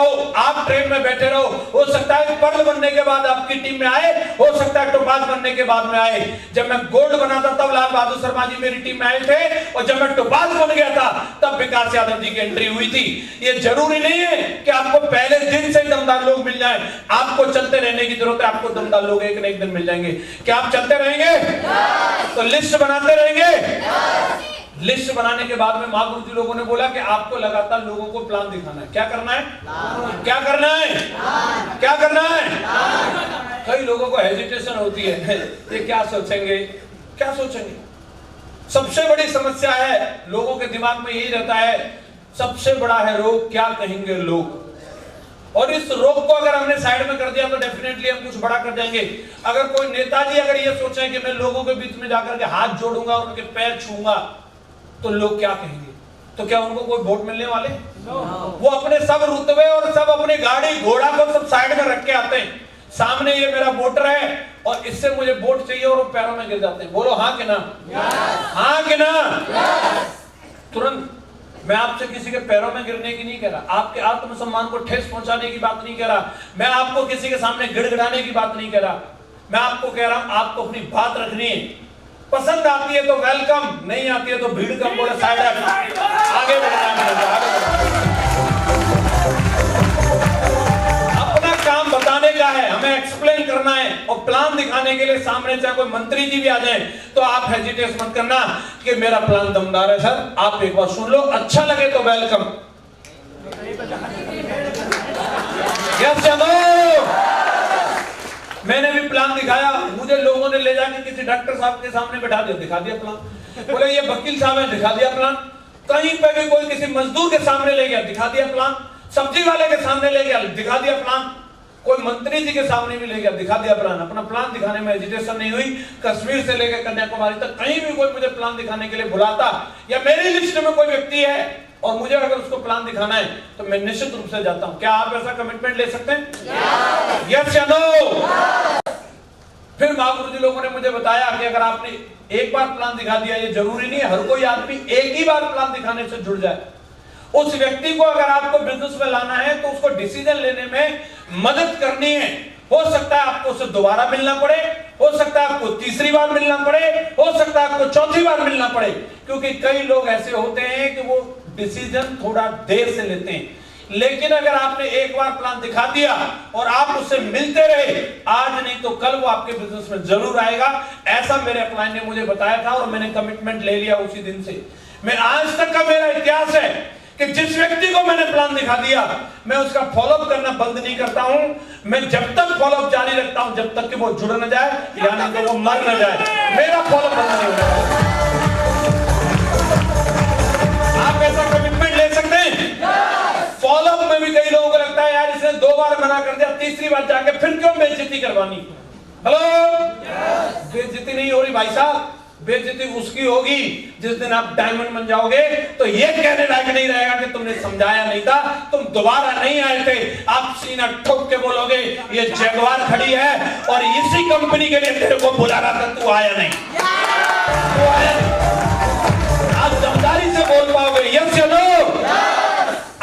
हो, आप ट्रेन में बैठे रहो, हो सकता है पर्ल बनने के बाद आपकी टीम में आए, हो सकता है टोपाज बनने के बाद में आए। जब मैं गोल्ड बना था तब लाल बहादुर शर्मा जी मेरी टीम में आए थे, और जब मैं टोपाज बन गया था तब विकास यादव जी की एंट्री हुई थी। ये जरूरी नहीं है कि आपको पहले दिन से दमदार लोग मिल जाए, आपको चलते रहने की जरूरत है। आपको दमदार लोग एक न एक दिन मिल जाएंगे। क्या आप चलते रहेंगे? तो लिस्ट बनाते रहेंगे। लिस्ट बनाने के बाद में महागुरु जी लोगों ने बोला कि आपको लगातार लोगों को प्लान दिखाना है। क्या करना है? क्या करना है? क्या करना है? कई लोगों को हेजिटेशन होती है, ये क्या सोचेंगे, क्या सोचेंगे। सबसे बड़ी समस्या है, लोगों के दिमाग में यही रहता है, सबसे बड़ा है रोग, क्या कहेंगे लोग। और इस रोग को अगर हमने साइड में कर दिया तो डेफिनेटली हम कुछ बड़ा कर जाएंगे। अगर कोई नेताजी अगर ये सोचे कि मैं लोगों के बीच में जाकर के हाथ जोड़ूंगा और उनके पैर छूंगा तो लोग क्या कहेंगे, तो क्या उनको कोई वोट मिलने वाले? वो अपने सब रुतबे और सब अपनी गाड़ी घोड़ा को सब साइड में रख के आते हैं, सामने ये मेरा वोटर है और इससे मुझे वोट चाहिए, और वो पैरों में गिर जाते हैं। बोलो हाँ कि ना? हाँ कि ना? तुरंत। मैं आपसे किसी के पैरों में गिरने की नहीं कह रहा, आपके आत्मसम्मान को ठेस पहुंचाने की बात नहीं कह रहा, मैं आपको किसी के सामने गिड़गिड़ाने की बात नहीं कह रहा। मैं आपको कह रहा हूं आपको अपनी बात रखनी है। पसंद आती है तो वेलकम, नहीं आती है तो भीड़ कम, बोले साइड आगे बढ़ना। अपना काम बताने का है, हमें एक्सप्लेन करना है, और प्लान दिखाने के लिए सामने चाहे कोई मंत्री जी भी आ जाए तो आप हेजिटेट मत करना कि मेरा प्लान दमदार है सर, आप एक बार सुन लो, अच्छा लगे तो वेलकम। यस यादव, मैंने भी प्लान दिखाया, मुझे लोगों ने ले जाके किसी डॉक्टर साहब के सामने बैठा दिया, दिखा दिया प्लान। बोले ये वकील साहब है, दिखा दिया प्लान। कहीं पे भी कोई किसी मजदूर के सामने ले गया, दिखा दिया प्लान। सब्जी वाले के सामने ले गया, दिखा दिया प्लान। कोई मंत्री जी के सामने भी ले गया, दिखा दिया प्लान। अपना प्लान दिखाने में हेजिटेशन नहीं हुई। कश्मीर से लेकर कन्याकुमारी तक कहीं भी कोई मुझे प्लान दिखाने के लिए बुलाता, या मेरी लिस्ट में कोई व्यक्ति है और मुझे अगर उसको प्लान दिखाना है तो मैं निश्चित रूप से जाता हूं। क्या आप ऐसा कमिटमेंट ले सकते हैं? यस या नो? फिर महागुरु जी लोगों ने मुझे बताया कि अगर आपने एक बार प्लान दिखा दिया, ये जरूरी नहीं है हर कोई आदमी एक ही बार प्लान दिखाने से जुड़ जाए। उस व्यक्ति को अगर आपको बिजनेस में लाना है तो उसको डिसीजन लेने में मदद करनी है। हो सकता है आपको उससे दोबारा मिलना पड़े, हो सकता है आपको तीसरी बार मिलना पड़े, हो सकता है आपको चौथी बार मिलना पड़े, क्योंकि कई लोग ऐसे होते हैं कि वो डिसीजन थोड़ा देर से लेते हैं। लेकिन अगर आपने एक बार प्लान दिखा दिया और आप उससे मिलते रहे, आज नहीं तो कल वो आपके बिजनेस में जरूर आएगा। ऐसा मेरे अपलाइन ने मुझे बताया था और मैंने कमिटमेंट ले लिया उसी दिन से। मैं आज तक का मेरा इतिहास है कि जिस व्यक्ति को मैंने प्लान दिखा दिया मैं उसका फॉलोअप करना बंद नहीं करता हूं। मैं जब तक फॉलोअप जारी रखता हूं जब तक कि वो जुड़ न जाए, यानी कि वो मर न जाए, मेरा फॉलोअप बंद नहीं होगा। आप ऐसा कमिटमेंट ले सकते हैं? फॉलोअप में भी कई लोगों को लगता है यार इसने 2 बार मना कर दिया, तीसरी बार जाके फिर क्यों बेइज्जती करवानी। हेलो, बेइज्जती नहीं हो रही भाई साहब, बेइज्जती उसकी होगी जिस दिन आप डायमंड बन जाओगे तो ये कहने लायक नहीं रहेगा कि तुमने समझाया नहीं था, तुम दोबारा नहीं आए थे। आप सीना ठोक के बोलोगे ये जगवार खड़ी है और इसी कंपनी के लिए तेरे को बुला रहा था, तू आया नहीं, तू आया नहीं। आप दमदारी से बोल पाओगे यस या नो?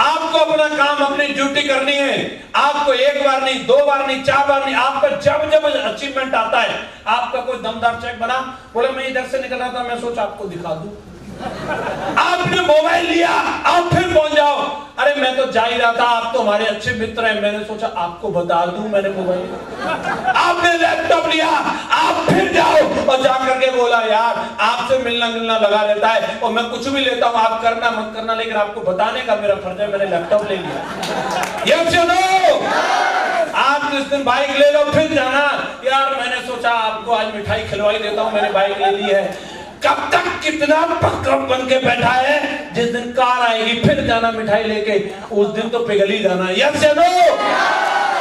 आपको अपना काम, अपनी ड्यूटी करनी है। आपको एक बार नहीं, 2 बार नहीं, 4 बार नहीं, आपका जब जब अचीवमेंट आता है, आपका कोई दमदार चेक बना, बोले मैं इधर से निकल रहा था, मैं सोचा आपको दिखा दूं। आपने मोबाइल लिया, आप फिर पहुंच जाओ, अरे मैं तो जा ही रहा था, आप तो हमारे अच्छे मित्र हैं, मैंने सोचा आपको बता दूं मैंने मोबाइल। आपने लैपटॉप लिया, आप फिर जाओ और जाकर के बोला यार आपसे मिलना जुलना लगा रहता है और मैं कुछ भी लेता हूं, आप करना मत करना, लेकिन आपको बताने का मेरा फर्ज है, मैंने लैपटॉप ले लिया। यस या नो? आप जिस दिन बाइक ले लो फिर जाना, यार मैंने सोचा आपको आज मिठाई खिलवाई देता हूं, मैंने बाइक ले ली है। कब तक कितना पक्का बन के बैठा है, जिस दिन कार आएगी फिर जाना मिठाई लेके, उस दिन तो पिघल ही जाना। यस या नो?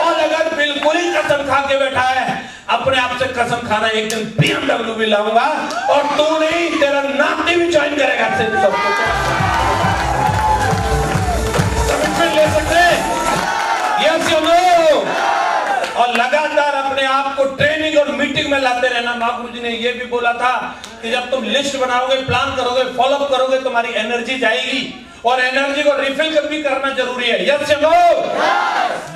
और अगर बिल्कुल ही कसम खा के बैठा है, अपने आप से कसम खाना एक दिन BMW भी लाऊंगा और तू नहीं तेरा नाती भी ज्वाइन करेगा। कमिटमेंट ले सकते हैं? यस या नो? और लगातार अपने आप को ट्रेनिंग और मीटिंग में लाते रहना। महागुरु जी ने यह भी बोला था कि जब तुम लिस्ट बनाओगे, प्लान करोगे, फॉलोअप करोगे, तुम्हारी एनर्जी जाएगी और एनर्जी को रिफिल भी करना जरूरी है। यस या नो?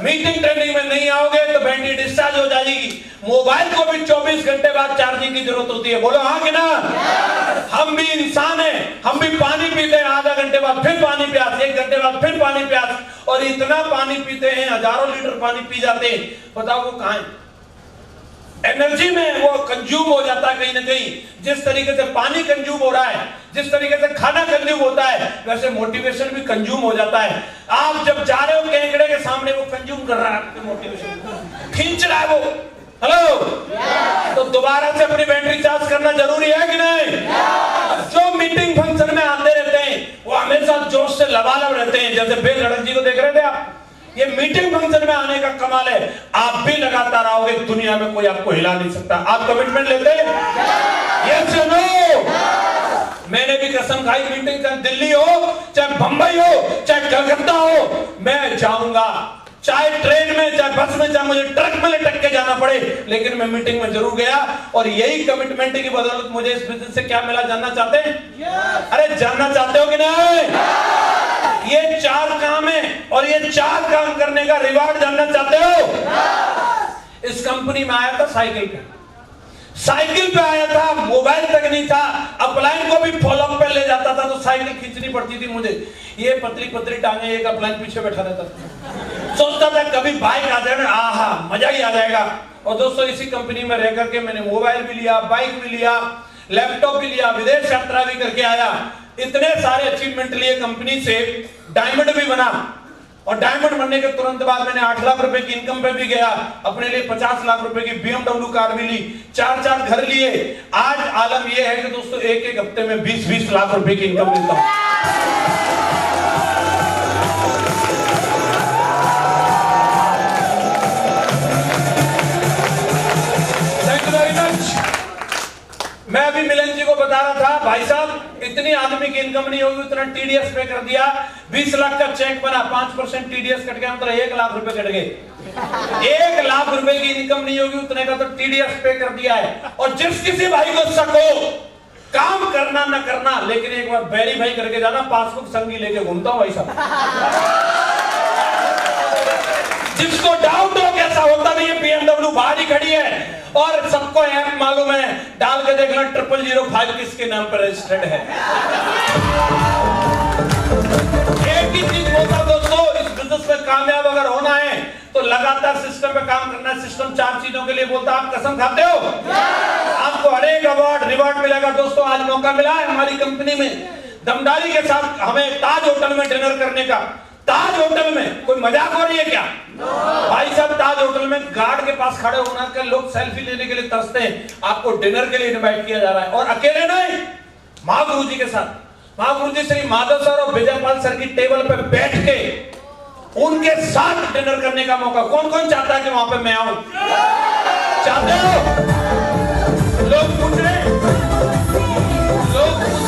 मीटिंग ट्रेनिंग में नहीं आओगे तो बैटरी डिस्चार्ज हो जाएगी। मोबाइल को भी 24 घंटे बाद चार्जिंग की जरूरत होती है। बोलो हाँ कि ना? हम भी इंसान हैं, हम भी पानी पीते हैं, आधा घंटे बाद फिर पानी प्यास, 1 घंटे बाद फिर पानी प्यास, और इतना पानी पीते हैं, हजारों लीटर पानी पी जाते हैं। बताओ वो कहां है? एनर्जी में वो कंज्यूम हो जाता है कहीं ना कहीं। जिस तरीके से पानी कंज्यूम हो रहा है, जिस तरीके से खाना कंज्यूम होता है, वैसे मोटिवेशन भी कंज्यूम हो जाता है। आप जब जा रहे हो केकड़े के सामने, वो कंज्यूम कर रहा है आपके मोटिवेशन, खींच रहा है वो। हेलो, तो दोबारा से अपनी बैटरी चार्ज करना जरूरी है कि नहीं? जो मीटिंग फंक्शन में आते रहते हैं वो हमेशा जोश से लबालब रहते हैं। जैसे बेल लड़क जी को देख रहे थे आप, ये मीटिंग फंक्शन में आने का कमाल है। आप भी लगातार आओगे, दुनिया में कोई आपको हिला नहीं सकता। आप कमिटमेंट लेते हैं? यस या नो? मैंने भी कसम खाई, मीटिंग चाहे दिल्ली हो, चाहे बंबई हो, चाहे कलकत्ता हो, मैं जाऊंगा। चाहे ट्रेन में, चाहे बस में, चाहे मुझे ट्रक में लटक के जाना पड़े, लेकिन मैं मीटिंग में जरूर गया। और यही कमिटमेंट की बदौलत मुझे इस बिजनेस से क्या मिला, जानना चाहते हैं? अरे जानना चाहते हो कि नहीं? ये 4 काम है, और ये 4 काम करने का रिवार्ड जानना चाहते हो? इस कंपनी में आया था साइकिल पे, साइकिल पे आया था, मोबाइल तक नहीं था, अपलाइन को भी फॉलोअप पे ले जाता था तो साइकिल खींचनी पड़ती थी मुझे। ये पतली पतली टांगे, एक अपलाइन पीछे बैठा रहता था। सोचता था कभी बाइक आ जाए ना, आहा मजा ही आ जाएगा। और दोस्तों, इसी कंपनी में रह करके मैंने मोबाइल भी लिया, बाइक भी लिया, लैपटॉप भी लिया, विदेश यात्रा भी करके आया, इतने सारे अचीवमेंट लिए कंपनी से। डायमंड भी बना, और डायमंड बनने के तुरंत बाद मैंने 8 लाख रुपए की इनकम पे भी गया, अपने लिए 50 लाख रुपए की BMW कार भी ली, 4 घर लिए। आज आलम यह है कि दोस्तों, एक हफ्ते में 20 लाख रुपए की इनकम मिलता है। मैं अभी मिलन जी को बता रहा था, भाई साहब इतनी आदमी की इनकम नहीं होगी, उतना टीडीएस पे कर दिया। 20 लाख का चेक बना, 5% टीडीएस कट गया, मतलब 1 लाख रुपए कट गए। 1 लाख रुपए की इनकम नहीं होगी, उतने का तो टीडीएस पे कर दिया है। और जिस किसी भाई को शक हो, काम करना न करना, लेकिन एक बार वेरीफाई करके जाना, पासबुक संगी लेके घूमता हूं भाई साहब। जिसको डाउट हो कैसा होता नहीं है, BMW बाहर ही खड़ी है और सबको ऐप मालूम है, डाल के देखना 0005 किसके नाम पर रजिस्टर्ड है। एक ही चीज बोलता दोस्तों, इस बिजनेस में कामयाब अगर होना है तो लगातार सिस्टम पे काम करना है। सिस्टम 4 चीजों के लिए बोलता है। आप कसम खाते हो? आपको हर एक अवार्ड रिवॉर्ड मिलेगा। दोस्तों, आज मौका मिला है हमारी कंपनी में दमदारी के साथ हमें ताज होटल में डिनर करने का। ताज होटल में कोई मजाक हो रही है क्या? भाई साहब, ताज होटल में गार्ड के पास खड़े होना कर लोग सेल्फी लेने के लिए तरसते हैं। आपको डिनर के लिए इनवाइट किया जा रहा है, और अकेले नहीं, महागुरु जी के साथ। महागुरु जी श्री माधव सर और विजयपाल सर की टेबल पे बैठ के उनके साथ डिनर करने का मौका कौन कौन चाहता है कि वहां पे मैं आऊं? चाहते हो? लोग पूछ रहे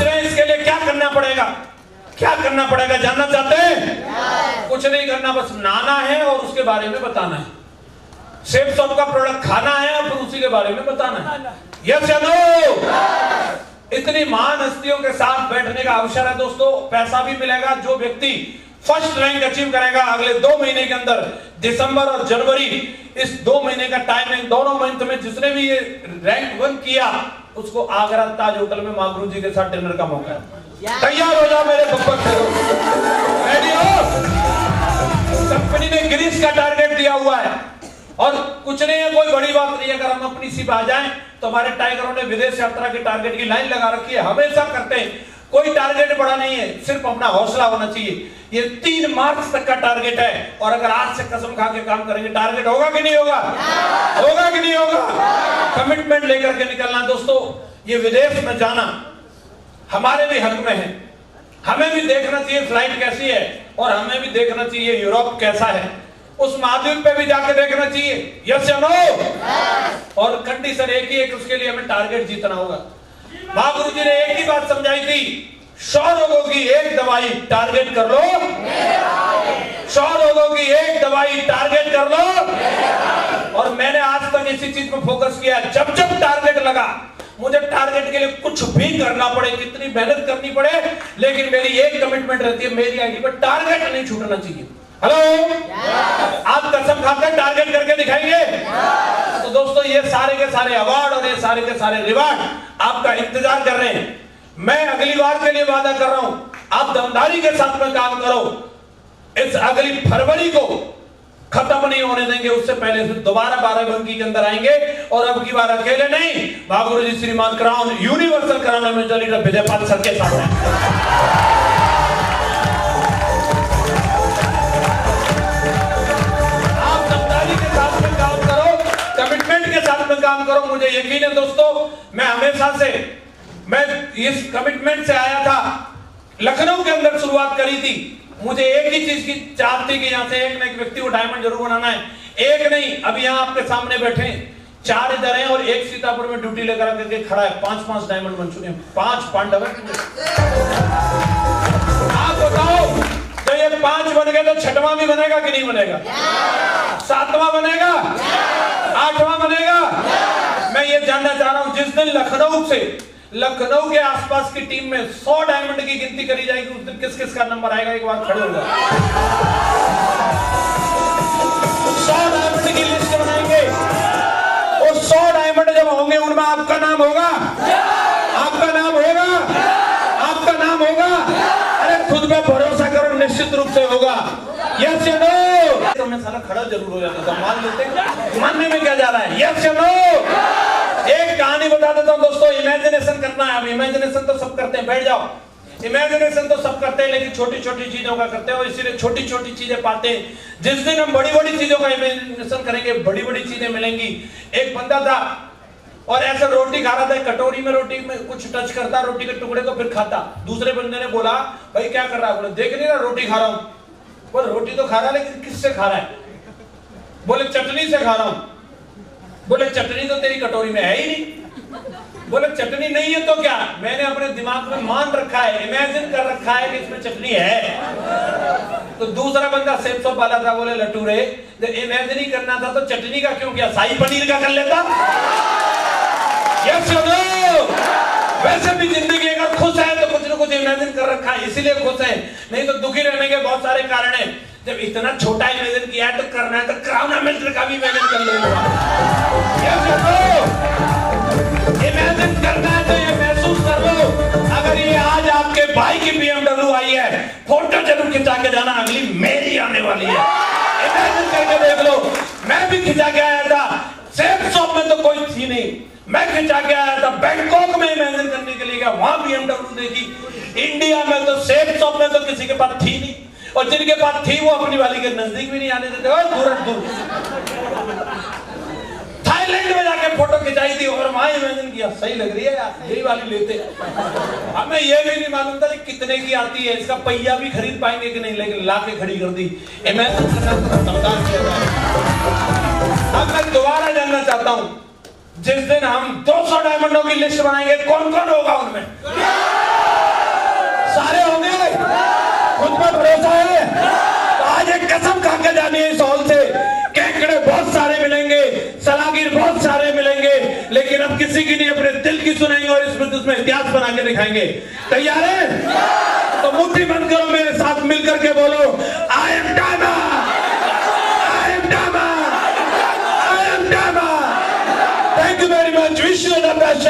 हैं इसके लिए क्या करना पड़ेगा, क्या करना पड़ेगा, जानना चाहते हैं? कुछ नहीं करना, बस नहाना है और उसके बारे में बताना है। सेफ शॉप का प्रोडक्ट खाना है और फिर उसी के बारे में बताना है। यस या नो? इतनी महान हस्तियों के साथ बैठने का अवसर है दोस्तों। पैसा भी मिलेगा। जो व्यक्ति फर्स्ट रैंक अचीव करेगा अगले 2 महीने के अंदर, दिसंबर और जनवरी, इस 2 महीने का टाइम है, दोनों मंथ में जिसने भी ये रैंक 1 किया, उसको आगरा ताज होटल में महागुरु जी के साथ डिनर का मौका है। तैयार हो जाओ मेरे बब्बर, रेडी हो? कंपनी ने गिरीश का टारगेट दिया हुआ है, और कुछ नहीं है, कोई बड़ी बात नहीं है। अगर हम अपनी सिप आ जाएं तो हमारे टाइगरों ने विदेश यात्रा के टारगेट की लाइन लगा रखी है, हमेशा करते हैं। कोई टारगेट बड़ा नहीं है, सिर्फ अपना हौसला होना चाहिए। ये 3 मार्च तक का टारगेट है, और अगर आज से कसम खा के काम करेंगे, टारगेट होगा कि नहीं होगा? होगा कि नहीं होगा? कमिटमेंट लेकर के निकलना दोस्तों। ये विदेश में जाना हमारे भी हक में है। हमें भी देखना चाहिए फ्लाइट कैसी है, और हमें भी देखना चाहिए यूरोप कैसा है। उस महाद्वीप पे भी जाके देखना चाहिए। यस या नो? और कंडीशन एक ही है कि उसके लिए हमें टारगेट जीतना होगा। महागुरु जी ने एक ही बात समझाई थी, 100 रोगों की एक दवाई टारगेट कर लो, 100 रोगों की एक दवाई टारगेट कर लो। और मैंने आज तक इसी चीज पर फोकस किया। जब जब टारगेट लगा मुझे टारगेट के लिए कुछ भी करना पड़े, कितनी मेहनत करनी पड़े, लेकिन मेरी एक कमिटमेंट रहती है, मेरी आईडी पर टारगेट नहीं छूटना चाहिए। हेलो, आप कसम खाकर टारगेट करके दिखाएंगे? तो दोस्तों ये सारे के सारे अवार्ड और ये सारे के सारे रिवार्ड आपका इंतजार कर रहे हैं। मैं अगली बार के लिए वादा कर रहा हूं, आप दमदारी के साथ में काम करो। इस अगली फरवरी को खत्म नहीं होने देंगे, उससे पहले फिर दोबारा बाराबंकी के अंदर आएंगे और अब की बार अकेले नहीं, भागुरु जी श्रीमान क्राउन यूनिवर्सल कराने में लीडर विजय पाल सर के साथ हैं। काम करो, मुझे यकीन है दोस्तों, मैं हमेशा से मैं इस कमिटमेंट से आया था। लखनऊ के अंदर शुरुआत करी थी, मुझे एक ही चीज की चाहत थी कि यहाँ से एक न एक व्यक्ति को डायमंड जरूर बनाना है। एक नहीं, अभी यहाँ आपके सामने बैठे 4 इधर हैं और एक सीतापुर में ड्यूटी लेकर आकर खड़ा है। 5-5 डायमंड बन चुके हैं, 5 पांडव। आप बताओ, तो ये 5 बन गए तो 6वां भी बनेगा कि नहीं बनेगा? 7वां बनेगा? 8वां बनेगा? मैं ये जानना चाह रहा हूं, जिस दिन लखनऊ के आसपास की टीम में 100 डायमंड की गिनती करी जाएगी, उस दिन किस किस का नंबर आएगा? एक बार खड़े हो जाओ। 100 डायमंड की लिस्ट बनाएंगे, वो 100 डायमंड जब होंगे उनमें आपका नाम होगा, आपका नाम होगा, आपका नाम होगा। अरे खुद पे भरोसा करो, निश्चित रूप से होगा। यस या नो? तो मैं साला खड़ा जरूर हो जाता था, मान लेते, मानने में क्या जा रहा है? यस या नो? एक कहानी बता देता हूं दोस्तों, इमेजिनेशन करना है। अब इमेजिनेशन तो सब करते हैं, बैठ जाओ। इमेजिनेशन तो सब करते हैं, लेकिन छोटी छोटी चीजों का करते हैं और इसीलिए छोटी छोटी चीजें पाते हैं। जिस दिन हम बड़ी बड़ी चीजों का इमेजिनेशन करेंगे, बड़ी बड़ी चीजें मिलेंगी। एक बंदा था और ऐसा रोटी खा रहा था, कटोरी में रोटी में कुछ टच करता, रोटी के टुकड़े को फिर खाता। दूसरे बंदे ने बोला, भाई क्या कर रहा है? बोले, देख नहीं रहा रोटी खा रहा हूं। बोले, रोटी तो खा रहा है, लेकिन किससे खा रहा है? बोले, चटनी से खा रहा हूं। बोले, चटनी तो तेरी कटोरी में है ही नहीं। बोले, चटनी नहीं है तो क्या? मैंने अपने दिमाग में मान रखा है, इमेजिन कर रखा है कि इसमें चटनी है। तो दूसरा बंदा सेब सब वाला था, बोले, लट्टू रे, जब इमेजिन ही करना था तो चटनी का क्यों किया? शाही पनीर का कर लेता। यस या नो? वैसे भी जिंदगी अगर खुश है तो कुछ न कुछ इमेजिन कर रखा है, इसीलिए खुश है। नहीं तो दुखी रहने के बहुत सारे कारण हैं। जब इतना छोटा इमेजिन किया है तो करना है तो क्राउन मिलिट्री का भी इमेजिन कर लो। इमेजिन करना है तो ये महसूस कर लो, अगर ये आज आपके भाई की BMW आई है, फोटो जरूर खिंचा के जाना, अगली मेरी आने वाली है। इमेजिन करके देख लो। मैं भी खिंचा के आया था, सेब शॉप में तो कोई थी नहीं, मैं खिंचा के आया था बैंकॉक में इमेजिन करने के लिए गया, वहां BMW देखी। इंडिया में तो सेब शॉप में तो किसी के पास थी नहीं, और जिनके पास थी वो अपनी वाली के नजदीक भी नहीं आने देते, दूर दूर। थाईलैंड में जाके फोटो खिंचाई थी और वहां इमेजिन किया, सही लग रही है यार, यही वाली लेते। हमें ये भी नहीं मालूम था कि कितने की आती है, इसका पहिया भी खरीद पाएंगे कि नहीं, लेकिन ला के खड़ी कर दी। इमेजिन करना समझदार किया जाए। अब मैं दोबारा जानना चाहता हूं, जिस दिन हम 200 डायमंडों की लिस्ट बनाएंगे, कौन कौन होगा उनमें? सारे होंगे? खुद पर भरोसा है? तो आज एक कसम खा के जानी है इस हॉल से, केकड़े बहुत सारे मिलेंगे, सलागिर बहुत सारे मिलेंगे, लेकिन अब किसी की नहीं, अपने दिल की सुनेंगे और इसमें इतिहास बना के दिखाएंगे। तैयार है? तो मुट्ठी बंद करो, मेरे साथ मिलकर के बोलो, I am diamond, I am diamond, I am diamond. Thank you very much. Wish you the best.